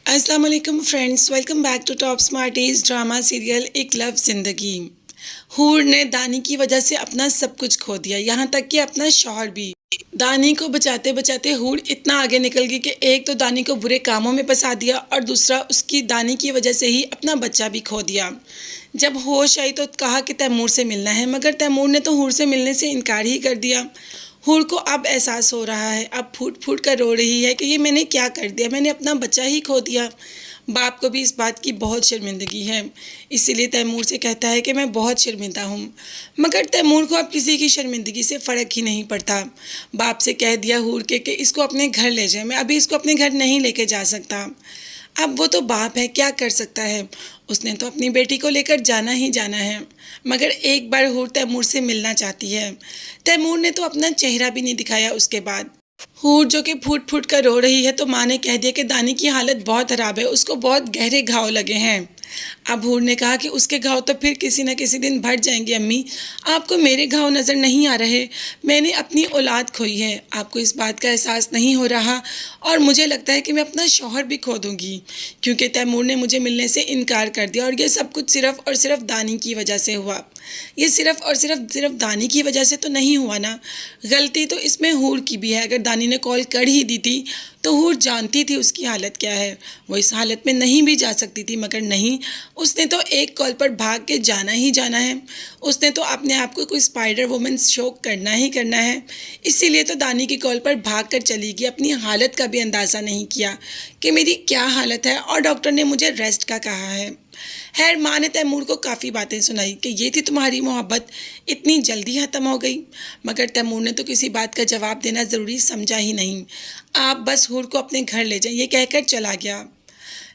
अस्सलाम वालेकुम friends, welcome back to top smarties drama serial Ek love Zindagi. Hoor ने दानी की वजह से अपना सब कुछ खो दिया, यहाँ तक कि अपना शौहर भी। दानी को बचाते बचाते हूर इतना आगे निकल गई कि एक तो दानी को बुरे कामों में फंसा दिया और दूसरा उसकी दानी की वजह से ही अपना बच्चा भी खो दिया। जब होश आई तो कहा कि तैमूर से मिलना है, मगर तैमूर ने तो हूर से मिलने से इनकार ही कर दिया। हूर को अब एहसास हो रहा है, अब फूट फूट कर रो रही है कि ये मैंने क्या कर दिया, मैंने अपना बच्चा ही खो दिया। बाप को भी इस बात की बहुत शर्मिंदगी है, इसीलिए तैमूर से कहता है कि मैं बहुत शर्मिंदा हूँ। मगर तैमूर को अब किसी की शर्मिंदगी से फ़र्क ही नहीं पड़ता। बाप से कह दिया हूर के कि इसको अपने घर ले जाए, मैं अभी इसको अपने घर नहीं लेके जा सकता। अब वो तो बाप है, क्या कर सकता है, उसने तो अपनी बेटी को लेकर जाना ही जाना है। मगर एक बार हूर तैमूर से मिलना चाहती है। तैमूर ने तो अपना चेहरा भी नहीं दिखाया उसके बाद। हूर जो कि फूट फूट कर रो रही है तो माँ ने कह दिया कि दानी की हालत बहुत ख़राब है, उसको बहुत गहरे घाव लगे हैं। अब हूर ने कहा कि उसके घाव तो फिर किसी न किसी दिन भर जाएंगे अम्मी, आपको मेरे घाव नज़र नहीं आ रहे, मैंने अपनी औलाद खोई है, आपको इस बात का एहसास नहीं हो रहा, और मुझे लगता है कि मैं अपना शौहर भी खो दूंगी, क्योंकि तैमूर ने मुझे मिलने से इनकार कर दिया और ये सब कुछ सिर्फ़ और सिर्फ दानी की वजह से हुआ। ये सिर्फ़ और सिर्फ दानी की वजह से तो नहीं हुआ ना, गलती तो इसमें हूर की भी है। अगर दानी ने कॉल कर ही दी थी तो हूर जानती थी उसकी हालत क्या है, वो इस हालत में नहीं भी जा सकती थी, मगर नहीं, उसने तो एक कॉल पर भाग के जाना ही जाना है। उसने तो अपने आप को कोई स्पाइडर वुमन शो करना ही करना है, इसीलिए तो दानी की कॉल पर भाग कर चली गई, अपनी हालत का भी अंदाज़ा नहीं किया कि मेरी क्या हालत है, और डॉक्टर ने मुझे रेस्ट का कहा है। खैर, माँ ने तैमूर को काफ़ी बातें सुनाई कि ये थी तुम्हारी मोहब्बत, इतनी जल्दी ख़त्म हो गई। मगर तैमूर ने तो किसी बात का जवाब देना ज़रूरी समझा ही नहीं। आप बस हूर को अपने घर ले जाएं, ये कहकर चला गया।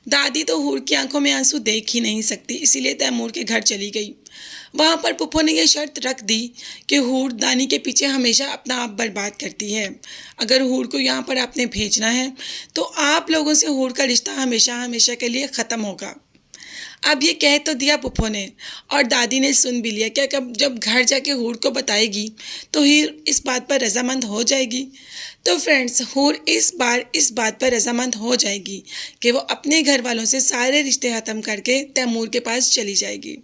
दादी तो हूर की आंखों में आंसू देख ही नहीं सकती, इसीलिए तैमूर के घर चली गई। वहाँ पर पुप्पो ने यह शर्त रख दी कि हूर दानी के पीछे हमेशा अपना आप बर्बाद करती है। अगर हूर को यहाँ पर आपने भेजना है तो आप लोगों से हूर का रिश्ता हमेशा हमेशा के लिए ख़त्म होगा। अब ये कह तो दिया पुप्पो ने, और दादी ने सुन भी लिया। क्या कब जब घर जाके हूर को बताएगी तो हीर इस बात पर रजामंद हो जाएगी। तो फ्रेंड्स, हूर इस बार इस बात पर रजामंद हो जाएगी कि वो अपने घर वालों से सारे रिश्ते ख़त्म करके तैमूर के पास चली जाएगी।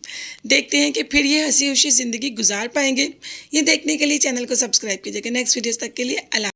देखते हैं कि फिर ये हंसी खुशी ज़िंदगी गुजार पाएंगे। ये देखने के लिए चैनल को सब्सक्राइब कीजिएगा। नेक्स्ट वीडियोस तक के लिए अल्लाह।